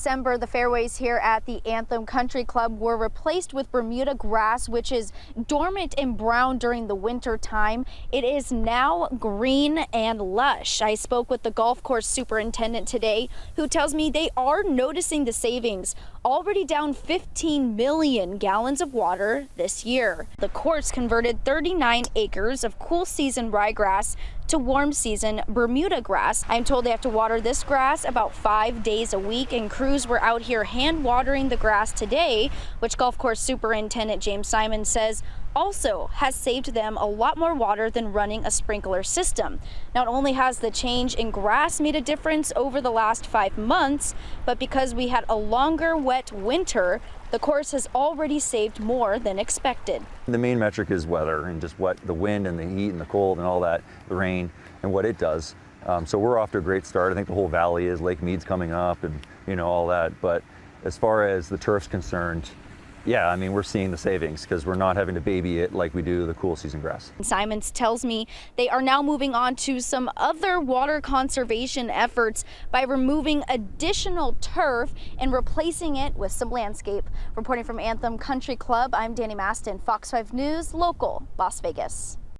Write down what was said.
December, the fairways here at the Anthem Country Club were replaced with Bermuda grass, which is dormant and brown during the winter time. It is now green and lush. I spoke with the golf course superintendent today, who tells me they are noticing the savings, already down 15 million gallons of water this year. The course converted 39 acres of cool season ryegrass to warm season Bermuda grass. I'm told they have to water this grass about 5 days a week, and crews were out here hand watering the grass today, which golf course superintendent James Simon says also has saved them a lot more water than running a sprinkler system. Not only has the change in grass made a difference over the last 5 months, but because we had a longer wet winter, the course has already saved more than expected. The main metric is weather and just what the wind and the heat and the cold and all that, the rain and what it does. So we're off to a great start. I think the whole valley is. Lake Mead's coming up and all that. But as far as the turf's concerned, yeah, I mean, we're seeing the savings because we're not having to baby it like we do the cool season grass. Simons tells me they are now moving on to some other water conservation efforts by removing additional turf and replacing it with some landscape. Reporting from Anthem Country Club, I'm Danny Maston, Fox 5 News, local, Las Vegas.